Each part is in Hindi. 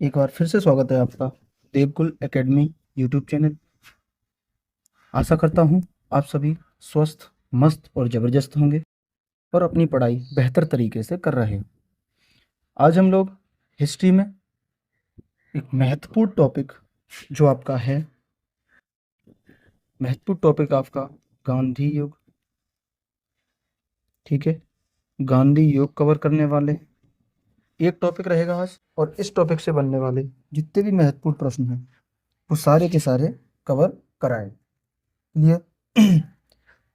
एक बार फिर से स्वागत है आपका देवकुल एकेडमी यूट्यूब चैनल। आशा करता हूँ आप सभी स्वस्थ, मस्त और ज़बरदस्त होंगे और अपनी पढ़ाई बेहतर तरीके से कर रहे हैं। आज हम लोग हिस्ट्री में एक महत्वपूर्ण टॉपिक जो आपका है, महत्वपूर्ण टॉपिक आपका गांधी युग। ठीक है, गांधी युग कवर करने वाले एक टॉपिक रहेगा आज, और इस टॉपिक से बनने वाले जितने भी महत्वपूर्ण प्रश्न हैं वो सारे के सारे कवर कराए। क्लियर?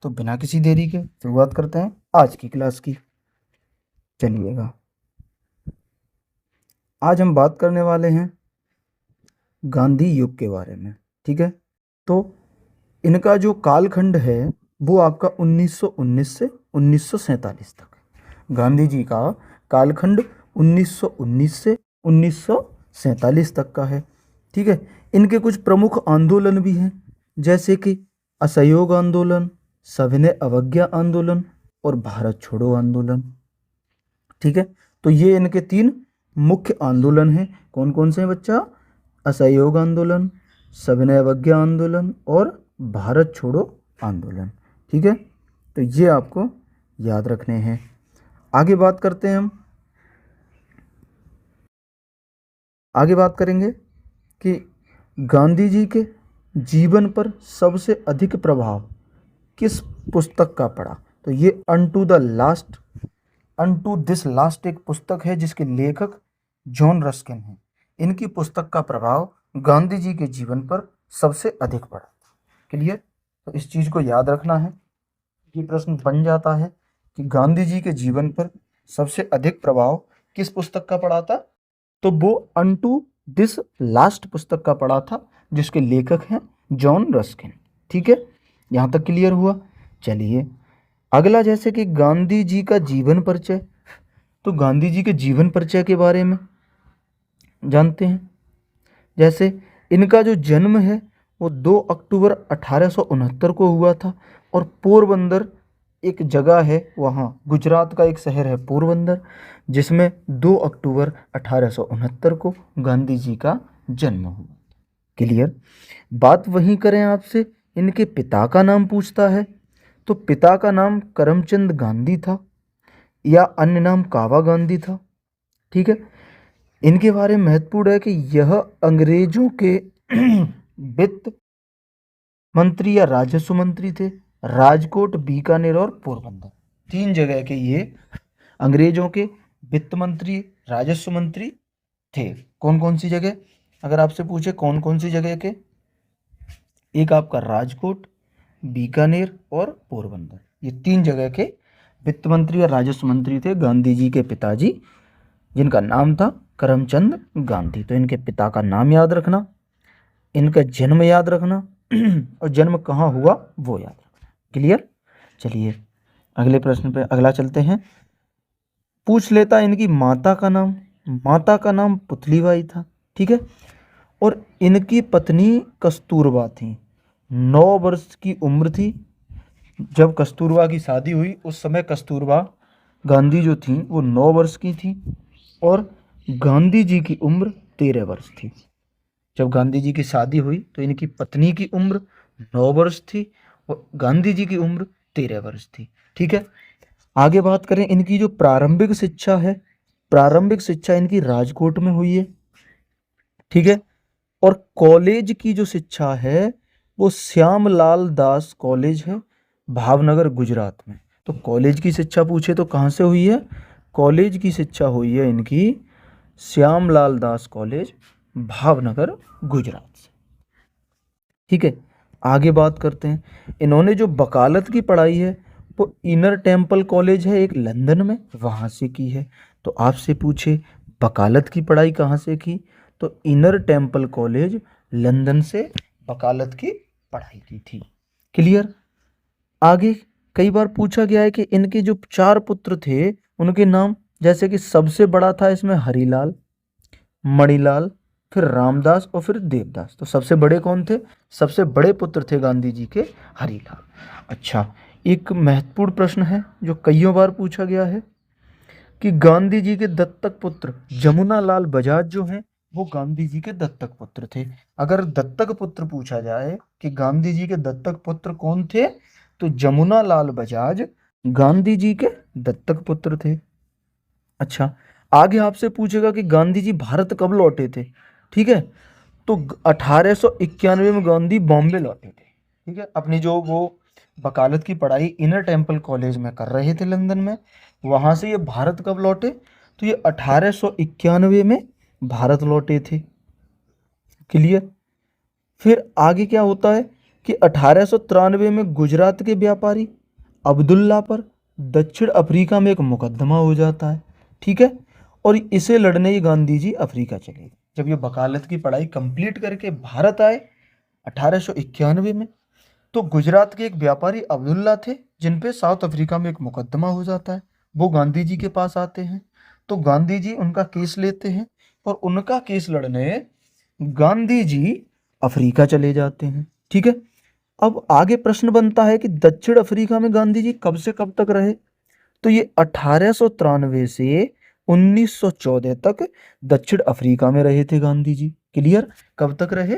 तो बिना किसी देरी के शुरुआत करते हैं आज की क्लास की। चलिएगा, आज हम बात करने वाले हैं गांधी युग के बारे में। ठीक है, तो इनका जो कालखंड है वो आपका 1919 से 1947 तक है। गांधी जी का कालखंड 1919 से 1947 तक का है। ठीक है, इनके कुछ प्रमुख आंदोलन भी हैं, जैसे कि असहयोग आंदोलन, सविनय अवज्ञा आंदोलन और भारत छोड़ो आंदोलन। ठीक है, तो ये इनके तीन मुख्य आंदोलन हैं। कौन कौन से हैं बच्चा? असहयोग आंदोलन, सविनय अवज्ञा आंदोलन और भारत छोड़ो आंदोलन। ठीक है, तो ये आपको याद रखने हैं। आगे बात करते हैं, हम आगे बात करेंगे कि गांधी जी के जीवन पर सबसे अधिक प्रभाव किस पुस्तक का पड़ा। तो ये अनटू दिस लास्ट एक पुस्तक है जिसके लेखक जॉन रस्किन हैं। इनकी पुस्तक का प्रभाव गांधी जी के जीवन पर सबसे अधिक पड़ा। क्लियर? तो इस चीज़ को याद रखना है। ये प्रश्न बन जाता है कि गांधी जी के जीवन पर सबसे अधिक प्रभाव किस पुस्तक का पड़ा था, तो वो अनटू दिस लास्ट पुस्तक का पड़ा था जिसके लेखक हैं जॉन रस्किन। ठीक है, यहाँ तक क्लियर हुआ। चलिए अगला, जैसे कि गांधी जी का जीवन परिचय। तो गांधी जी के जीवन परिचय के बारे में जानते हैं। जैसे इनका जो जन्म है वो 2 अक्टूबर 1869 को हुआ था, और पोरबंदर एक जगह है, वहाँ गुजरात का एक शहर है पोरबंदर, जिसमें 2 अक्टूबर 1869 को गांधी जी का जन्म हुआ। क्लियर? बात वहीं करें आपसे, इनके पिता का नाम पूछता है, तो पिता का नाम करमचंद गांधी था या अन्य नाम कावा गांधी था। ठीक है, इनके बारे में महत्वपूर्ण है कि यह अंग्रेजों के वित्त मंत्री या राजस्व मंत्री थे। राजकोट, बीकानेर और पोरबंदर, तीन जगह के ये अंग्रेजों के वित्त मंत्री, राजस्व मंत्री थे। कौन कौन सी जगह? अगर आपसे पूछे कौन कौन सी जगह के, एक आपका राजकोट, बीकानेर और पोरबंदर, ये तीन जगह के वित्त मंत्री और राजस्व मंत्री थे गांधी जी के पिताजी, जिनका नाम था करमचंद गांधी। तो इनके पिता का नाम याद रखना, इनका जन्म याद रखना और जन्म कहाँ हुआ वो याद रखना। क्लियर? चलिए अगले प्रश्न पे अगला चलते हैं। पूछ लेता इनकी माता का नाम। माता का नाम पुतलीबाई था। ठीक है, और इनकी पत्नी कस्तूरबा थी। 9 वर्ष की उम्र थी जब कस्तूरबा की शादी हुई। उस समय कस्तूरबा गांधी जो थी वो 9 वर्ष की थी, और गांधी जी की उम्र 13 वर्ष थी। जब गांधी जी की शादी हुई तो इनकी पत्नी की उम्र 9 वर्ष थी और गांधी जी की उम्र 13 वर्ष थी। ठीक है, आगे बात करें, इनकी जो प्रारंभिक शिक्षा है, प्रारंभिक शिक्षा इनकी राजकोट में हुई है। ठीक है, और कॉलेज की जो शिक्षा है वो श्यामलाल दास कॉलेज है, भावनगर गुजरात में। तो कॉलेज की शिक्षा पूछे तो कहाँ से हुई है? कॉलेज की शिक्षा हुई है इनकी श्यामलाल दास कॉलेज, भावनगर गुजरात से। ठीक है, आगे बात करते हैं। इन्होंने जो वकालत की पढ़ाई है वो इनर टेम्पल कॉलेज है एक लंदन में, वहाँ से की है। तो आपसे पूछे वकालत की पढ़ाई कहाँ से की, तो इनर टेम्पल कॉलेज लंदन से वकालत की पढ़ाई की थी। क्लियर? आगे कई बार पूछा गया है कि इनके जो 4 पुत्र थे उनके नाम, जैसे कि सबसे बड़ा था इसमें हरिलाल, मणिलाल, फिर रामदास और फिर देवदास। तो सबसे बड़े कौन थे? सबसे बड़े पुत्र थे गांधी जी के हरिलाल। अच्छा, एक महत्वपूर्ण प्रश्न है जो कईयों बार पूछा गया है कि गांधी जी के दत्तक पुत्र जमुना लाल बजाज जो हैं वो गांधी जी के दत्तक पुत्र थे। अगर दत्तक पुत्र पूछा जाए कि गांधी जी के दत्तक पुत्र कौन थे, तो जमुना लाल बजाज गांधी जी के दत्तक पुत्र थे। अच्छा, आगे आपसे पूछेगा कि गांधी जी भारत कब लौटे थे। ठीक है, तो 1891 में गांधी बॉम्बे लौटे थे। ठीक है, अपनी जो वो वकालत की पढ़ाई इनर टेम्पल कॉलेज में कर रहे थे लंदन में, वहां से ये भारत कब लौटे, तो ये 1891 में भारत लौटे थे। क्लियर। फिर आगे क्या होता है कि 1893 में गुजरात के व्यापारी अब्दुल्ला पर दक्षिण अफ्रीका में एक मुकदमा हो जाता है। ठीक है, और इसे लड़ने ही गांधी जी अफ्रीका चले गए। जब ये वकालत की पढ़ाई कंप्लीट करके भारत आए 1891 में, तो गुजरात के एक व्यापारी अब्दुल्ला थे जिन पे साउथ अफ्रीका में एक मुकदमा हो जाता है। वो गांधी जी के पास आते हैं, तो गांधी जी उनका केस लेते हैं, और उनका केस लड़ने गांधी जी अफ्रीका चले जाते हैं। ठीक है, अब आगे प्रश्न बनता है कि दक्षिण अफ्रीका में गांधी जी कब से कब तक रहे, तो ये 1893 से 1914 तक दक्षिण अफ्रीका में रहे थे गांधी जी। क्लियर। कब तक रहे,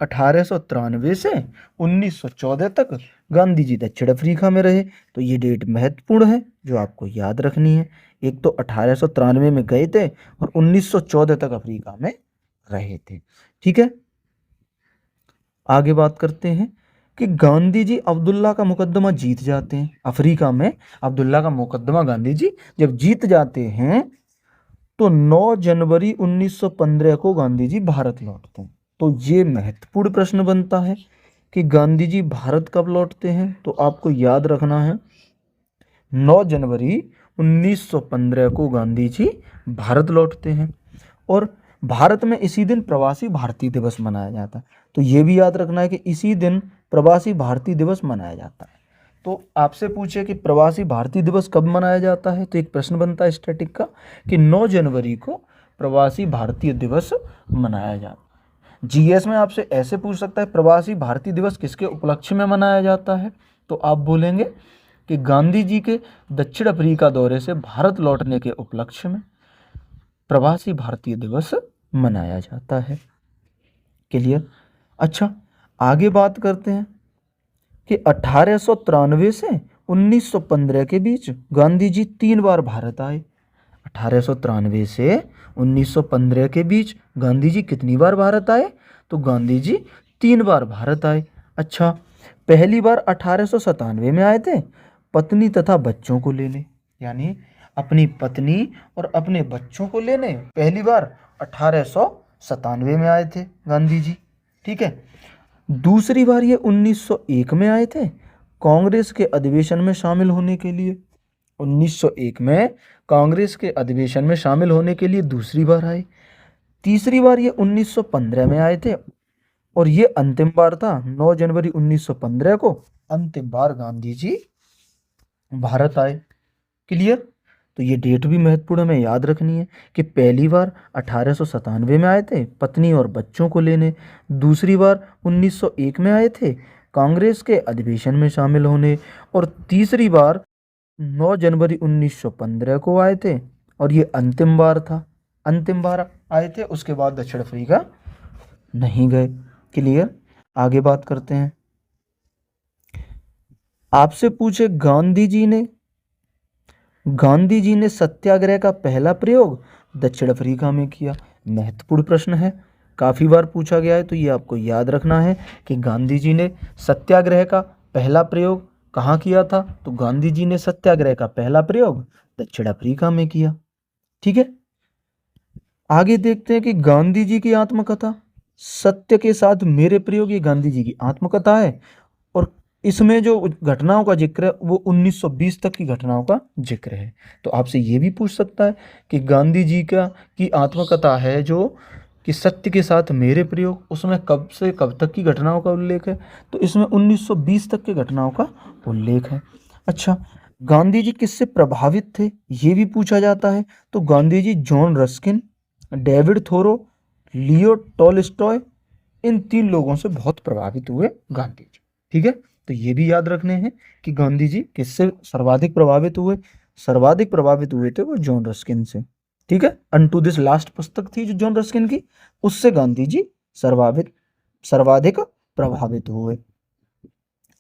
1893 से 1914 तक गांधी जी दक्षिण अफ्रीका में रहे। तो ये डेट महत्वपूर्ण है जो आपको याद रखनी है। एक तो 1893 में गए थे और 1914 तक अफ्रीका में रहे थे। ठीक है, आगे बात करते हैं कि गांधी जी अब्दुल्ला का मुकदमा जीत जाते हैं अफ्रीका में। अब्दुल्ला का मुकदमा गांधी जी जब जीत जाते हैं, तो 9 जनवरी 1915 को गांधी जी भारत लौटते हैं। तो ये महत्वपूर्ण प्रश्न बनता है कि गांधी जी भारत कब लौटते हैं, तो आपको याद रखना है 9 जनवरी 1915 को गांधी जी भारत लौटते हैं। और भारत में इसी दिन प्रवासी भारतीय दिवस मनाया जाता है। तो ये भी याद रखना है कि इसी दिन प्रवासी भारतीय दिवस मनाया जाता है। तो आपसे पूछे कि प्रवासी भारतीय दिवस कब मनाया जाता है, तो एक प्रश्न बनता है स्टैटिक का कि 9 जनवरी को प्रवासी भारतीय दिवस मनाया जाता है। जीएस में आपसे ऐसे पूछ सकता है प्रवासी भारतीय दिवस किसके उपलक्ष्य में मनाया जाता है, तो आप बोलेंगे कि गांधी जी के दक्षिण अफ्रीका दौरे से भारत लौटने के उपलक्ष्य में प्रवासी भारतीय दिवस मनाया जाता है। क्लियर। अच्छा, आगे बात करते हैं कि 1893 से 1915 के बीच गांधी जी 3 बार भारत आए। 1893 से 1915 के बीच गांधी जी कितनी बार भारत आए, तो गांधी जी 3 बार भारत आए। अच्छा, पहली बार 1897 में आए थे पत्नी तथा बच्चों को लेने, यानी अपनी पत्नी और अपने बच्चों को लेने पहली बार 1897 में आए थे गांधी जी। ठीक है, दूसरी बार ये 1901 में आए थे कांग्रेस के अधिवेशन में शामिल होने के लिए। 1901 में कांग्रेस के अधिवेशन में शामिल होने के लिए दूसरी बार आए। तीसरी बार ये 1915 में आए थे, और ये अंतिम बार था 9 जनवरी 1915 को अंतिम बार गांधी जी भारत आए। क्लियर। तो ये डेट भी महत्वपूर्ण हमें याद रखनी है कि पहली बार 1897 में आए थे पत्नी और बच्चों को लेने, दूसरी बार 1901 में आए थे कांग्रेस के अधिवेशन में शामिल होने, और तीसरी बार 9 जनवरी 1915 को आए थे, और ये अंतिम बार था। अंतिम बार आए थे, उसके बाद दक्षिण अफ्रीका नहीं गए। क्लियर। आगे बात करते हैं। आपसे पूछे गांधी जी ने सत्याग्रह का पहला प्रयोग दक्षिण अफ्रीका में किया। महत्वपूर्ण प्रश्न है, काफ़ी बार पूछा गया है, तो ये आपको याद रखना है कि गांधी जी ने सत्याग्रह का पहला प्रयोग कहाँ किया था, तो गांधी जी ने सत्याग्रह का पहला प्रयोग दक्षिण अफ्रीका में किया। ठीक है, आगे देखते हैं कि गांधी जी की आत्मकथा सत्य के साथ मेरे प्रयोग, ये गांधी जी की आत्मकथा है, और इसमें जो घटनाओं का जिक्र है वो 1920 तक की घटनाओं का जिक्र है। तो आपसे ये भी पूछ सकता है कि गांधी जी की आत्मकथा है जो कि सत्य के साथ मेरे प्रयोग, उसमें कब से कब तक की घटनाओं का उल्लेख है, तो इसमें 1920 तक की घटनाओं का उल्लेख है। अच्छा, गांधी जी किससे प्रभावित थे, ये भी पूछा जाता है, तो Gandhi ji John Ruskin, David Thoreau, Leo Tolstoy, इन 3 लोगों से बहुत प्रभावित हुए गांधी जी। ठीक है, तो ये भी याद रखने हैं कि गांधी जी किससे सर्वाधिक प्रभावित हुए। सर्वाधिक प्रभावित हुए थे वो जॉन रस्किन से। ठीक है, अनटू दिस लास्ट पुस्तक थी जो जॉन रस्किन की, उससे गांधी जी सर्वाधिक प्रभावित हुए।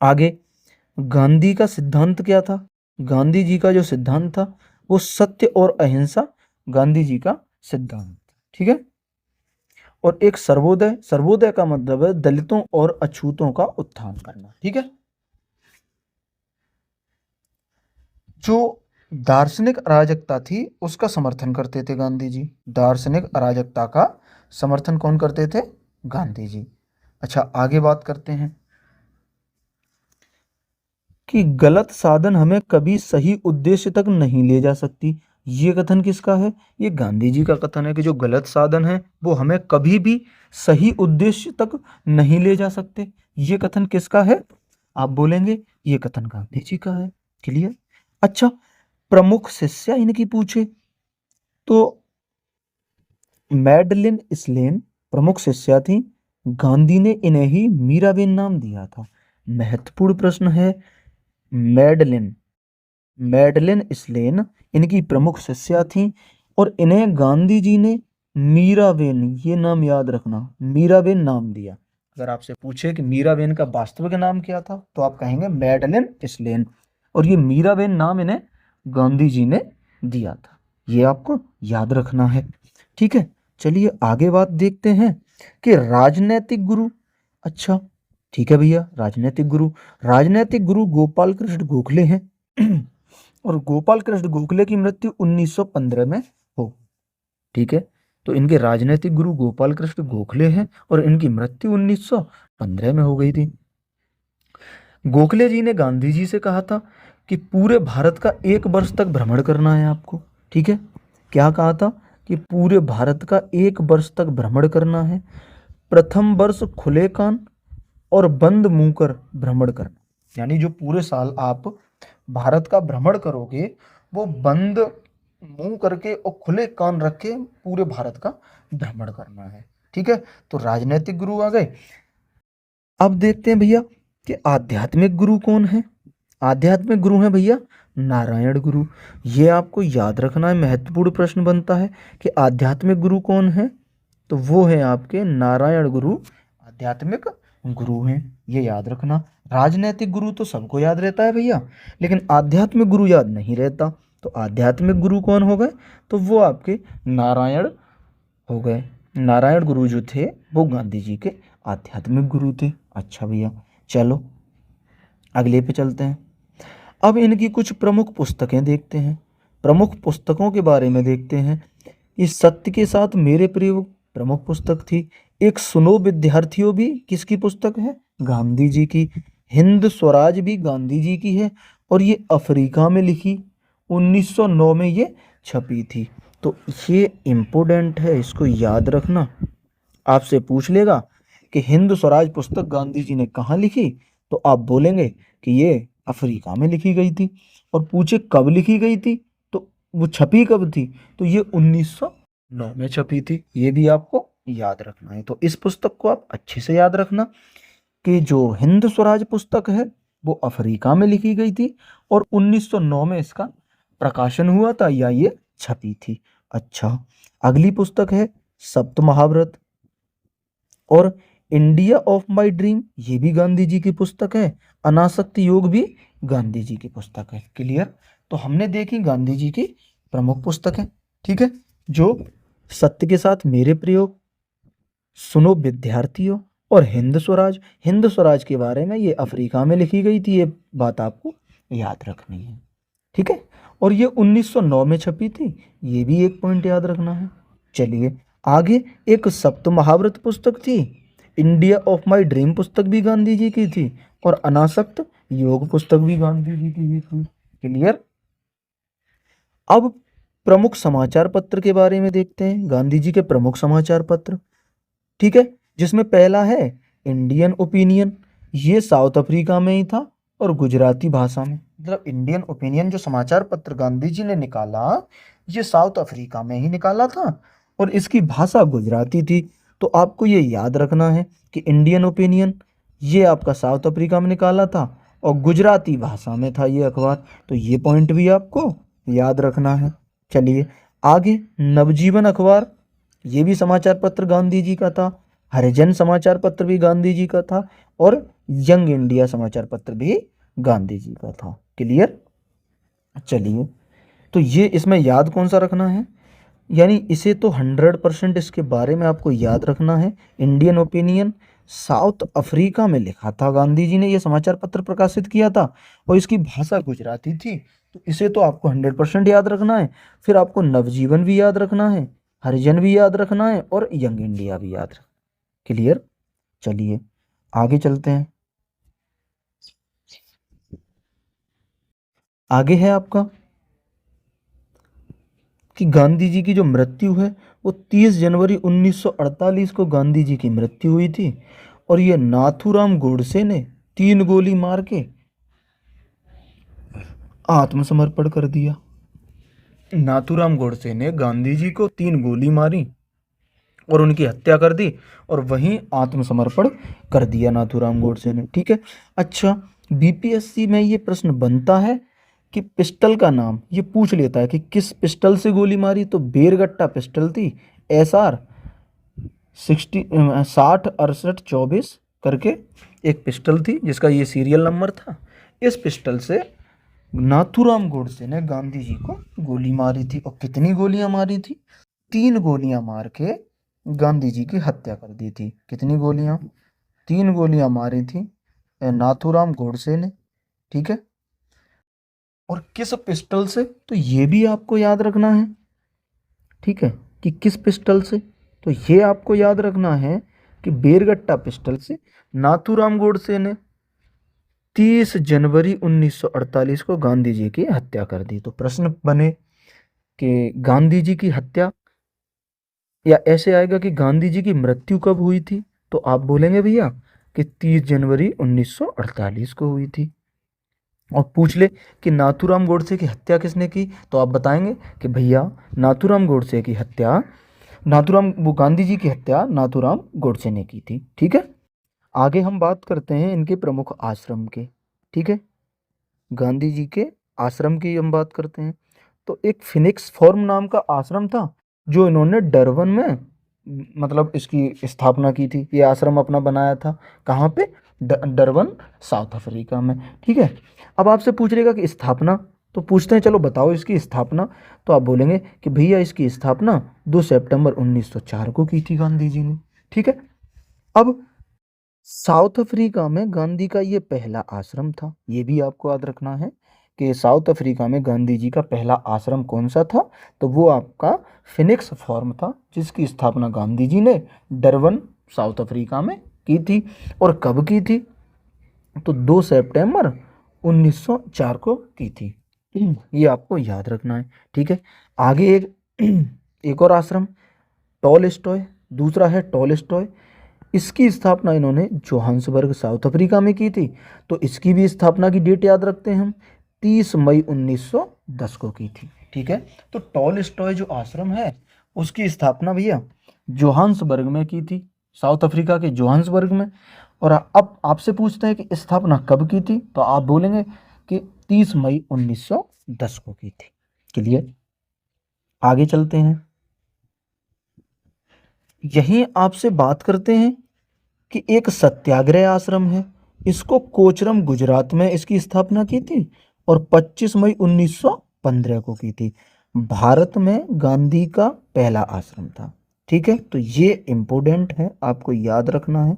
आगे गांधी का सिद्धांत क्या था? गांधी जी का जो सिद्धांत था वो सत्य और अहिंसा गांधी जी का सिद्धांत, ठीक है। और एक सर्वोदय, सर्वोदय का मतलब है दलितों और अछूतों का उत्थान करना, ठीक है। जो दार्शनिक अराजकता थी उसका समर्थन करते थे गांधी जी। दार्शनिक अराजकता का समर्थन कौन करते थे? गांधी जी। अच्छा, आगे बात करते हैं कि गलत साधन हमें कभी सही उद्देश्य तक नहीं ले जा सकती। ये कथन किसका है? ये गांधी जी का कथन है कि जो गलत साधन है वो हमें कभी भी सही उद्देश्य तक नहीं ले जा सकते। ये कथन किसका है? आप बोलेंगे ये कथन गांधी जी का है। क्लियर? अच्छा, प्रमुख शिष्या इनकी पूछे तो मैडलिन स्लेन प्रमुख शिष्या थी। गांधी ने इन्हें ही मीराबेन नाम दिया था। महत्वपूर्ण प्रश्न है। मैडलिन मैडलिन स्लेन इनकी प्रमुख शिष्या थी और इन्हें गांधी जी ने मीराबेन, ये नाम याद रखना, मीराबेन नाम दिया। अगर आपसे पूछे कि मीराबेन का वास्तविक नाम क्या था तो आप कहेंगे मैडलिन स्लेन, और ये मीराबेन नाम इन्हें गांधी जी ने दिया था। ये आपको याद रखना है, ठीक है। चलिए आगे बात देखते हैं कि राजनैतिक गुरु। अच्छा, ठीक है भैया, राजनैतिक गुरु गोपाल कृष्ण गोखले हैं और गोपाल कृष्ण गोखले की मृत्यु 1915 में हो, ठीक है। तो इनके राजनैतिक गुरु गोपाल कृष्ण गोखले हैं और इनकी मृत्यु 1915 में हो गई थी। गोखले जी ने गांधी जी से कहा था कि पूरे भारत का 1 वर्ष तक भ्रमण करना है आपको, ठीक है। क्या कहा था? कि पूरे भारत का 1 वर्ष तक भ्रमण करना है। प्रथम वर्ष खुले कान और बंद मुंह कर भ्रमण करना, यानी जो पूरे साल आप भारत का भ्रमण करोगे वो बंद मुंह करके और खुले कान रख के पूरे भारत का भ्रमण करना है, ठीक है। तो राजनीतिक गुरु आ गए। अब देखते हैं भैया कि आध्यात्मिक गुरु कौन है। आध्यात्मिक गुरु है भैया नारायण गुरु। ये आपको याद रखना है, महत्वपूर्ण प्रश्न बनता है कि आध्यात्मिक गुरु कौन है, तो वो है आपके नारायण गुरु आध्यात्मिक गुरु हैं, ये याद रखना। राजनैतिक गुरु तो सबको याद रहता है भैया, लेकिन आध्यात्मिक गुरु याद नहीं रहता। तो आध्यात्मिक गुरु कौन हो गए? तो वो आपके नारायण हो गए। नारायण गुरु जो थे वो गांधी जी के आध्यात्मिक गुरु थे। अच्छा भैया, चलो अगले पे चलते हैं। अब इनकी कुछ प्रमुख पुस्तकें देखते हैं। प्रमुख पुस्तकों के बारे में देखते हैं। इस सत्य के साथ मेरे प्रयोग प्रमुख पुस्तक थी। एक सुनो विद्यार्थियों भी किसकी पुस्तक है? गांधी जी की। हिंद स्वराज भी गांधी जी की है और ये अफ्रीका में लिखी 1909 में ये छपी थी। तो ये इम्पोर्टेंट है, इसको याद रखना। आपसे पूछ लेगा कि हिंद स्वराज पुस्तक गांधी जी ने कहाँ लिखी, तो आप बोलेंगे कि ये अफ्रीका में लिखी गई थी। और पूछे कब लिखी गई थी, तो वो छपी कब थी, तो ये 1909 में छपी थी। ये भी आपको याद रखना है। तो इस पुस्तक को आप अच्छे से याद रखना कि जो हिंद स्वराज पुस्तक है वो अफ्रीका में लिखी गई थी और 1909 में इसका प्रकाशन हुआ था या ये छपी थी। अच्छा, अगली पुस्तक है सप्त महाव्रत और इंडिया ऑफ माय ड्रीम, ये भी गांधी जी की पुस्तक है। अनासक्ति योग भी गांधी जी की पुस्तक है। क्लियर? तो हमने देखी गांधी जी की प्रमुख पुस्तक है, ठीक है। जो सत्य के साथ मेरे प्रयोग, सुनो विद्यार्थियों और हिंद स्वराज के बारे में ये अफ्रीका में लिखी गई थी, ये बात आपको याद रखनी है, ठीक है। और ये 1909 में छपी थी, ये भी एक पॉइंट याद रखना है। चलिए आगे, एक सप्त महाव्रत पुस्तक थी। इंडिया ऑफ माय ड्रीम पुस्तक भी गांधी जी की थी और अनासक्त योग पुस्तक भी गांधी जी की ही थी। क्लियर? अब प्रमुख समाचार पत्र के बारे में देखते हैं। गांधी जी के प्रमुख समाचार पत्र, ठीक है, जिसमें पहला है इंडियन ओपिनियन। ये साउथ अफ्रीका में ही था और गुजराती भाषा में। मतलब इंडियन ओपिनियन जो समाचार पत्र गांधी जी ने निकाला, ये साउथ अफ्रीका में ही निकाला था और इसकी भाषा गुजराती थी। तो आपको ये याद रखना है कि इंडियन ओपिनियन ये आपका साउथ अफ्रीका में निकाला था और गुजराती भाषा में था ये अखबार। तो ये पॉइंट भी आपको याद रखना है। चलिए आगे नवजीवन अखबार, ये भी समाचार पत्र गांधी जी का था। हरिजन समाचार पत्र भी गांधी जी का था। और यंग इंडिया समाचार पत्र भी गांधी जी का था। क्लियर। चलिए, तो ये इसमें याद कौन सा रखना है, यानी इसे तो 100% इसके बारे में आपको याद रखना है। इंडियन ओपिनियन, साउथ अफ्रीका में लिखा था गांधी जी ने, ये समाचार पत्र प्रकाशित किया था और इसकी भाषा गुजराती थी। तो इसे तो आपको 100% याद रखना है। फिर आपको नवजीवन भी याद रखना है, हरिजन भी याद रखना है और यंग इंडिया भी याद रखना। क्लियर। चलिए आगे चलते हैं। आगे है आपका कि गांधी जी की जो मृत्यु है वो 30 जनवरी 1948 को गांधी जी की मृत्यु हुई थी। और ये नाथूराम गोडसे ने 3 गोली मार के आत्मसमर्पण कर दिया। नाथूराम गोडसे ने गांधी जी को 3 गोली मारी और उनकी हत्या कर दी और वहीं आत्मसमर्पण कर दिया नाथूराम गोडसे ने। ठीक है। अच्छा, बीपीएससी में ये प्रश्न बनता है कि पिस्टल का नाम ये पूछ लेता है कि किस पिस्टल से गोली मारी, तो बेरगट्टा पिस्टल थी, एसआर 60 68 24 करके एक पिस्टल थी जिसका ये सीरियल नंबर था। इस पिस्टल से नाथूराम गोडसे ने गांधी जी को गोली मारी थी। और कितनी गोलियां मारी थी? 3 गोलियां मार के गांधी जी की हत्या कर दी थी। कितनी गोलियां? 3 गोलियां मारी थी नाथूराम गोडसे ने। ठीक है। और किस पिस्टल से, तो ये भी आपको याद रखना है। ठीक है, कि किस पिस्टल से, तो ये आपको याद रखना है कि बेरगट्टा पिस्टल से नाथूराम गोडसे ने 30 जनवरी 1948 को गांधी जी की हत्या कर दी। तो प्रश्न बने कि गांधी जी की हत्या, या ऐसे आएगा कि गांधी जी की मृत्यु कब हुई थी, तो आप बोलेंगे भैया कि 30 जनवरी 1948 को हुई थी। और पूछ ले कि नाथूराम गोडसे की हत्या किसने की, तो आप बताएंगे कि भैया नाथूराम गोडसे की हत्या, वो गांधी जी की हत्या नाथूराम गोडसे ने की थी। ठीक है। आगे हम बात करते हैं इनके प्रमुख आश्रम के। ठीक है, गांधी जी के आश्रम की हम बात करते हैं। तो एक फिनिक्स फॉर्म नाम का आश्रम था जो इन्होंने डरबन में मतलब इसकी स्थापना की थी। ये आश्रम अपना बनाया था कहाँ पे? डरबन, साउथ अफ्रीका में। ठीक है। अब आपसे पूछ लेगा कि स्थापना, तो पूछते हैं चलो बताओ इसकी स्थापना। तो आप बोलेंगे कि भैया इसकी स्थापना 2 सितंबर 1904 को की थी गांधी जी ने। ठीक है। अब साउथ अफ्रीका में गांधी का ये पहला आश्रम था, ये भी आपको याद रखना है कि साउथ अफ्रीका में गांधी जी का पहला आश्रम कौन सा था, तो वो आपका फिनिक्स फॉर्म था जिसकी स्थापना गांधी जी ने डरबन, साउथ अफ्रीका में की थी। और कब की थी, तो 2 सितंबर 1904 को की थी। ये आपको याद रखना है। ठीक है। आगे एक और आश्रम टॉलस्टॉय, दूसरा है टॉलस्टॉय। इसकी स्थापना इन्होंने जोहान्सबर्ग, साउथ अफ्रीका में की थी। तो इसकी भी स्थापना की डेट याद रखते हैं हम, 30 मई 1910 को की थी। ठीक है। तो टॉलस्टॉय जो आश्रम है उसकी स्थापना भैया जोहान्सबर्ग में की थी, साउथ अफ्रीका के जोहान्सबर्ग में। और अब आपसे पूछते हैं कि स्थापना कब की थी, तो आप बोलेंगे कि 30 मई 1910 को की थी। क्लियर। आगे चलते हैं। यहीं आपसे बात करते हैं कि एक सत्याग्रह आश्रम है, इसको कोचरम गुजरात में इसकी स्थापना की थी और 25 मई 1915 को की थी। भारत में गांधी का पहला आश्रम था। ठीक है। तो ये इम्पोर्टेंट है, आपको याद रखना है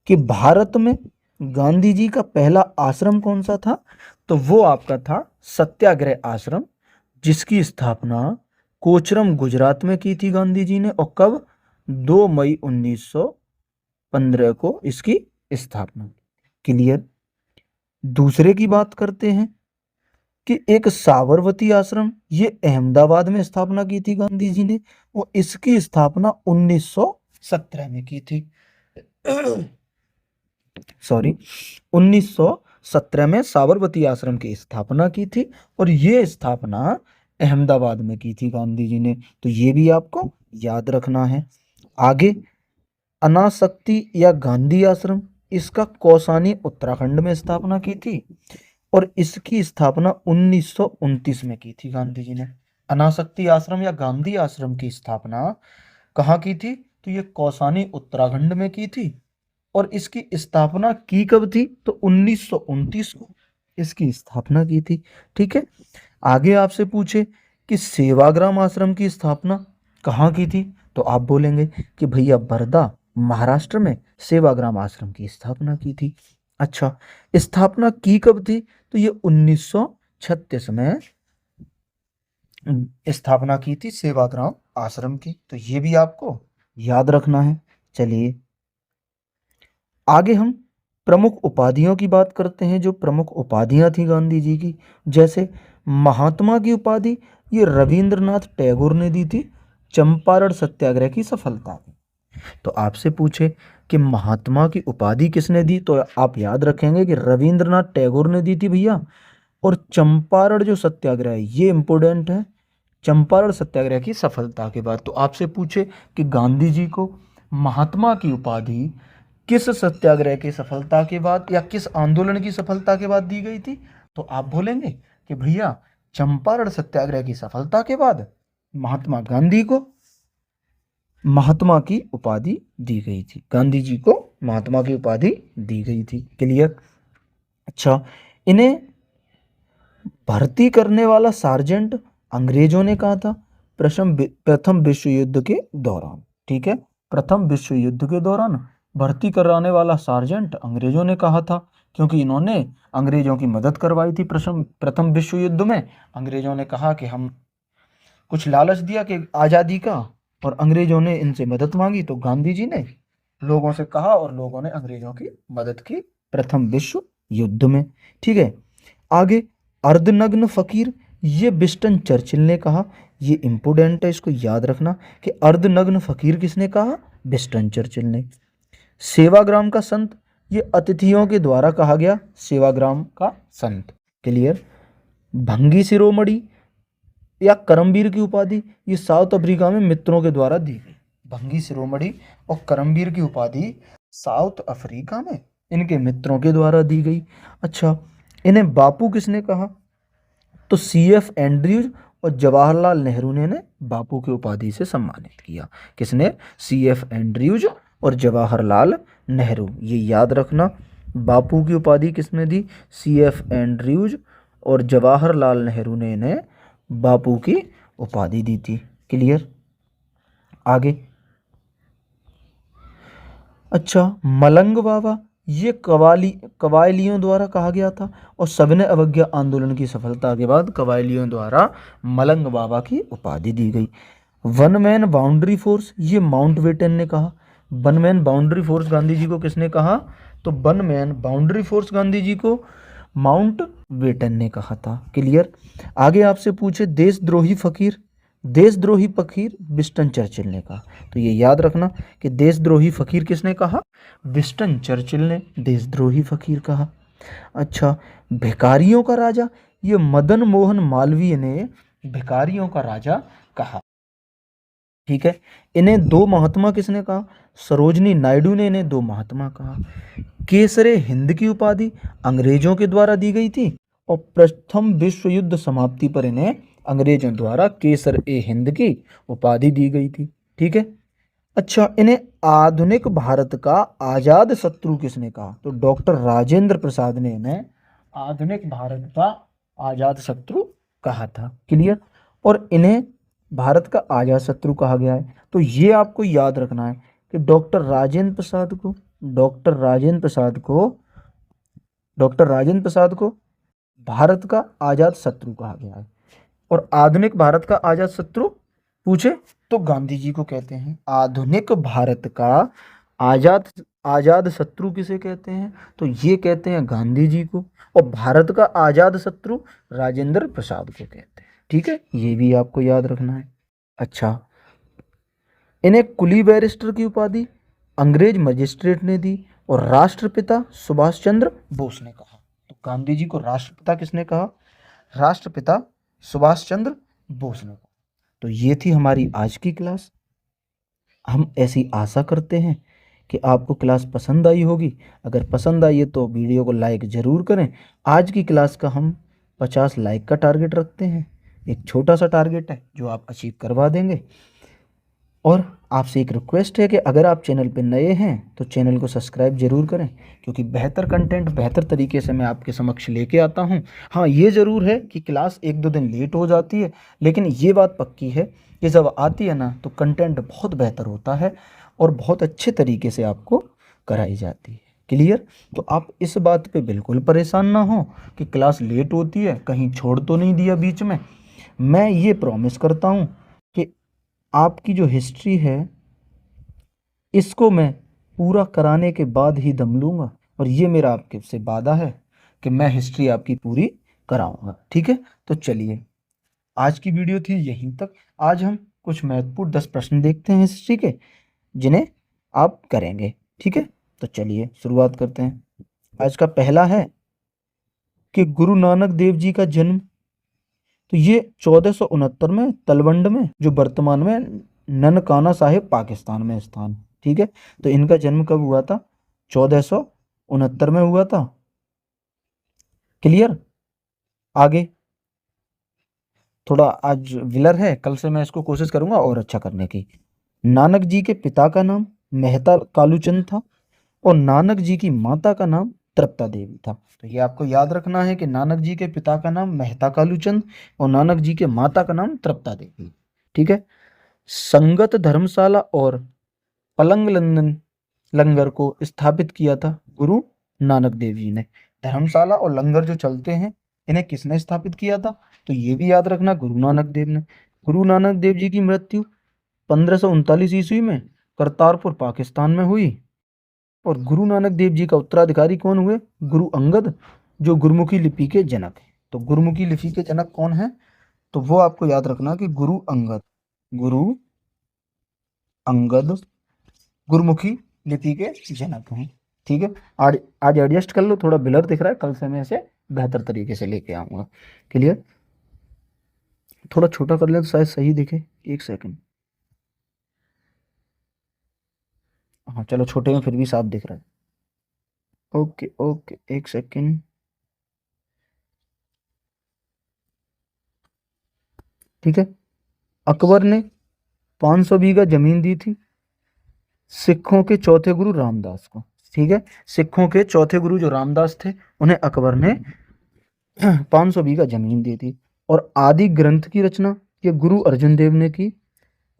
कि भारत में गांधी जी का पहला आश्रम कौन सा था, तो वो आपका था सत्याग्रह आश्रम, जिसकी स्थापना कोचरम गुजरात में की थी गांधी जी ने। और कब? 2 मई 1915 को इसकी स्थापना। क्लियर। दूसरे की बात करते हैं कि एक साबरमती आश्रम, ये अहमदाबाद में स्थापना की थी गांधी जी ने और इसकी स्थापना 1917 में की थी। सॉरी, 1917 में साबरमती आश्रम की स्थापना की थी और ये स्थापना अहमदाबाद में की थी गांधी जी ने। तो ये भी आपको याद रखना है। आगे अनासक्ति या गांधी आश्रम, इसका कौसानी उत्तराखंड में स्थापना की थी और इसकी स्थापना 1929 में की थी गांधी जी ने। अनासक्ति आश्रम या गांधी आश्रम की स्थापना कहाँ की थी? तो ये कौसानी उत्तराखंड में की थी। और इसकी स्थापना की कब थी? तो 1929 को इसकी स्थापना की थी। ठीक है। आगे आपसे पूछे कि सेवाग्राम आश्रम की स्थापना कहाँ की थी, तो आप बोलेंगे कि भैया वर्धा महाराष्ट्र में सेवाग्राम आश्रम की स्थापना की थी। अच्छा, स्थापना की कब थी? तो ये 1936 में स्थापना की थी सेवाग्राम आश्रम की। तो ये भी आपको याद रखना है। चलिए आगे हम प्रमुख उपाधियों की बात करते हैं। जो प्रमुख उपाधियां थी गांधी जी की, जैसे महात्मा की उपाधि ये रविंद्रनाथ टैगोर ने दी थी चंपारण सत्याग्रह की सफलता की। तो आपसे पूछे कि महात्मा की उपाधि किसने दी, तो आप याद रखेंगे कि रविंद्रनाथ टैगोर ने दी थी भैया। और चंपारण जो सत्याग्रह है ये इंपोर्टेंट है, चंपारण सत्याग्रह की सफलता के बाद। तो आपसे पूछे कि गांधी जी को महात्मा की उपाधि किस सत्याग्रह की सफलता के बाद या किस आंदोलन की सफलता के बाद दी गई थी, तो आप बोलेंगे कि भैया चंपारण सत्याग्रह की सफलता के बाद महात्मा गांधी को महात्मा की उपाधि दी गई थी। गांधी जी को महात्मा की उपाधि दी गई थी। क्लियर? अच्छा, इन्हें भर्ती करने वाला सार्जेंट अंग्रेजों ने कहा था प्रथम विश्व युद्ध के दौरान। ठीक है, प्रथम विश्व युद्ध के दौरान भर्ती कराने वाला सार्जेंट अंग्रेजों ने कहा था, क्योंकि इन्होंने अंग्रेजों की मदद करवाई थी प्रथम विश्व युद्ध में। अंग्रेजों ने कहा कि हम कुछ लालच दिया कि आज़ादी का, और अंग्रेजों ने इनसे मदद मांगी, तो गांधी जी ने लोगों से कहा और लोगों ने अंग्रेजों की मदद की प्रथम विश्व युद्ध में। ठीक है। आगे अर्धनग्न फकीर ये विंस्टन चर्चिल ने कहा। ये इंपोर्टेंट है, इसको याद रखना कि अर्धनग्न फकीर किसने कहा? विंस्टन चर्चिल ने। सेवाग्राम का संत ये अतिथियों के द्वारा कहा गया सेवाग्राम का संत। क्लियर? भंगी शिरोमणि या करमवीर की उपाधि ये साउथ अफ्रीका में मित्रों के द्वारा दी गई। भंगी शिरोमणि और करमवीर की उपाधि साउथ अफ्रीका में इनके मित्रों के द्वारा दी गई। अच्छा, इन्हें बापू किसने कहा? तो CF एंड्रयूज और जवाहरलाल नेहरू ने इन्हें बापू की उपाधि से सम्मानित किया। किसने? CF एंड्रयूज और जवाहरलाल नेहरू। ये याद रखना, बापू की उपाधि किसने दी? CF एंड्रयूज और जवाहरलाल नेहरू ने इन्हें बापू की उपाधि दी थी। क्लियर? आगे अच्छा, मलंग बाबा ये कबायलियों द्वारा कहा गया था, और सविनय अवज्ञा आंदोलन की सफलता के बाद कबायलियों द्वारा मलंग बाबा की उपाधि दी गई। वन मैन बाउंड्री फोर्स ये माउंटबेटन ने कहा। One man boundary force Gandhi ji को किसने कहा? तो one man boundary force Gandhi ji को माउंट बेटन ने कहा था। क्लियर? आगे आपसे पूछे देशद्रोही फकीर विंस्टन चर्चिल ने कहा। तो ये याद रखना कि देशद्रोही फकीर किसने कहा? विंस्टन चर्चिल ने देशद्रोही फकीर कहा। अच्छा, भिखारियों का राजा ये मदन मोहन मालवीय ने भिखारियों का राजा कहा। ठीक है। इन्हें दो महात्मा किसने कहा? सरोजनी नायडू ने इन्हें दो महात्मा कहा। केसरे हिंद की उपाधि अंग्रेजों के द्वारा दी गई थी, और प्रथम विश्व युद्ध समाप्ति पर इन्हें अंग्रेजों द्वारा केसर ए हिंद की उपाधि दी गई थी। ठीक है। अच्छा, इन्हें आधुनिक भारत का आजाद शत्रु किसने कहा? तो डॉक्टर राजेंद्र प्रसाद ने इन्हें आधुनिक भारत का आजाद शत्रु कहा था। क्लियर? और इन्हें भारत का आजाद शत्रु कहा गया है। तो ये आपको याद रखना है कि डॉक्टर राजेंद्र प्रसाद को भारत का आजाद शत्रु कहा गया है। और आधुनिक भारत का आजाद शत्रु पूछे तो गांधी जी को कहते हैं। आधुनिक भारत का आजाद शत्रु किसे कहते हैं? तो ये कहते हैं गांधी जी को, और भारत का आजाद शत्रु राजेंद्र प्रसाद को कहते हैं। ठीक है, ये भी आपको याद रखना है। अच्छा, इन्हें कुली बैरिस्टर की उपाधि अंग्रेज मजिस्ट्रेट ने दी, और राष्ट्रपिता सुभाष चंद्र बोस ने कहा। तो गांधी जी को राष्ट्रपिता किसने कहा? राष्ट्रपिता सुभाष चंद्र बोस ने कहा। तो ये थी हमारी आज की क्लास। हम ऐसी आशा करते हैं कि आपको क्लास पसंद आई होगी। अगर पसंद आई है तो वीडियो को लाइक ज़रूर करें। आज की क्लास का हम 50 लाइक का टारगेट रखते हैं। एक छोटा सा टारगेट है जो आप अचीव करवा देंगे। और आपसे एक रिक्वेस्ट है कि अगर आप चैनल पे नए हैं तो चैनल को सब्सक्राइब ज़रूर करें, क्योंकि बेहतर कंटेंट बेहतर तरीके से मैं आपके समक्ष लेके आता हूँ। हाँ, ये ज़रूर है कि क्लास 1-2 दिन लेट हो जाती है, लेकिन ये बात पक्की है कि जब आती है ना तो कंटेंट बहुत बेहतर होता है और बहुत अच्छे तरीके से आपको कराई जाती है। क्लियर? तो आप इस बात पे बिल्कुल परेशान ना हो कि क्लास लेट होती है, कहीं छोड़ तो नहीं दिया बीच में। मैं ये प्रॉमिस करता हूँ कि आपकी जो हिस्ट्री है इसको मैं पूरा कराने के बाद ही दम लूँगा, और ये मेरा आपके से वादा है कि मैं हिस्ट्री आपकी पूरी कराऊंगा। ठीक है? तो चलिए, आज की वीडियो थी यहीं तक। आज हम कुछ महत्वपूर्ण 10 प्रश्न देखते हैं हिस्ट्री के, जिन्हें आप करेंगे। ठीक है? तो चलिए शुरुआत करते हैं। आज का पहला है कि गुरु नानक देव जी का जन्म, तो ये 1469 में तलवंड में, जो वर्तमान में ननकाना साहिब पाकिस्तान में स्थान। ठीक है? तो इनका जन्म कब हुआ था? 1469 में हुआ था। क्लियर? आगे थोड़ा आज विलर है, कल से मैं इसको कोशिश करूंगा और अच्छा करने की। नानक जी के पिता का नाम मेहता कालूचंद था और नानक जी की माता का नाम तृप्ता देवी था। तो ये आपको याद रखना है कि नानक जी के पिता का नाम मेहता कालूचंद और नानक जी के माता का नाम तृप्ता देवी। ठीक है? संगत धर्मशाला और पलंग लंदन लंगर को स्थापित किया था गुरु नानक देव जी ने। धर्मशाला और लंगर जो चलते हैं, इन्हें किसने स्थापित किया था? तो ये भी याद रखना, गुरु नानक देव ने। गुरु नानक देव जी की मृत्यु 1539 ईस्वी में करतारपुर पाकिस्तान में हुई। और गुरु नानक देव जी का उत्तराधिकारी कौन हुए? गुरु अंगद, जो गुरुमुखी लिपि के जनक है। तो गुरुमुखी लिपि के जनक कौन है? तो वो आपको याद रखना कि गुरु अंगद, गुरु अंगद गुरुमुखी लिपि के जनक हैं। ठीक है? आज आज एडजस्ट कर लो, थोड़ा ब्लर दिख रहा है, कल से मैं इसे बेहतर तरीके से लेके आऊंगा। क्लियर? थोड़ा छोटा कर ले तो शायद सही दिखे। एक सेकंड। हाँ चलो, छोटे में फिर भी साफ दिख रहा है। ओके ओके, एक सेकंड। ठीक है? अकबर ने 500 बीघा जमीन दी थी सिखों के चौथे गुरु रामदास को। ठीक है? सिखों के चौथे गुरु जो रामदास थे, उन्हें अकबर ने 500 बीघा जमीन दी थी। और आदि ग्रंथ की रचना ये गुरु अर्जुन देव ने की।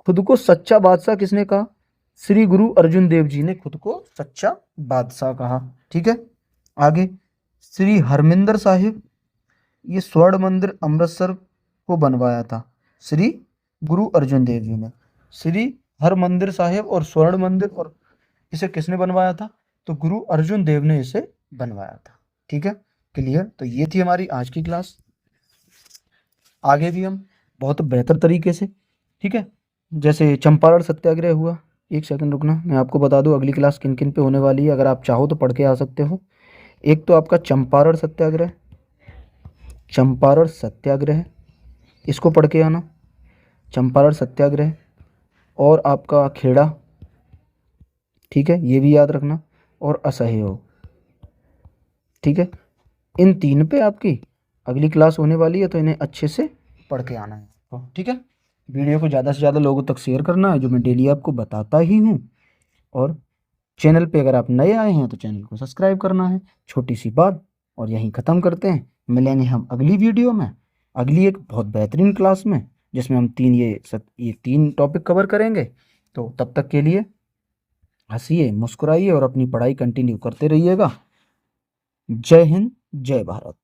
खुद को सच्चा बादशाह किसने कहा? श्री गुरु अर्जुन देव जी ने खुद को सच्चा बादशाह कहा। ठीक है? आगे, श्री हरमिंदर साहिब, ये स्वर्ण मंदिर अमृतसर को बनवाया था श्री गुरु अर्जुन देव जी ने। श्री हरमंदिर साहिब और स्वर्ण मंदिर, और इसे किसने बनवाया था? तो गुरु अर्जुन देव ने इसे बनवाया था। ठीक है? क्लियर? तो ये थी हमारी आज की क्लास। आगे भी हम बहुत बेहतर तरीके से, ठीक है, जैसे चंपारण सत्याग्रह हुआ। एक सेकंड रुकना, मैं आपको बता दूं अगली क्लास किन किन पे होने वाली है, अगर आप चाहो तो पढ़ के आ सकते हो। एक तो आपका चंपारण सत्याग्रह, चंपारण सत्याग्रह, इसको पढ़ के आना, चंपारण सत्याग्रह। और आपका खेड़ा, ठीक है, ये भी याद रखना। और असहयोग। ठीक है? इन तीन पे आपकी अगली क्लास होने वाली है, तो इन्हें अच्छे से पढ़ के आना है आपको। ठीक है? वीडियो को ज़्यादा से ज़्यादा लोगों तक शेयर करना है, जो मैं डेली आपको बताता ही हूँ। और चैनल पे अगर आप नए आए हैं तो चैनल को सब्सक्राइब करना है। छोटी सी बात, और यहीं ख़त्म करते हैं। मिलेंगे हम अगली वीडियो में, अगली एक बहुत बेहतरीन क्लास में, जिसमें हम ये तीन टॉपिक कवर करेंगे। तो तब तक के लिए हंसिए, मुस्कुराइए और अपनी पढ़ाई कंटिन्यू करते रहिएगा। जय हिंद, जय भारत।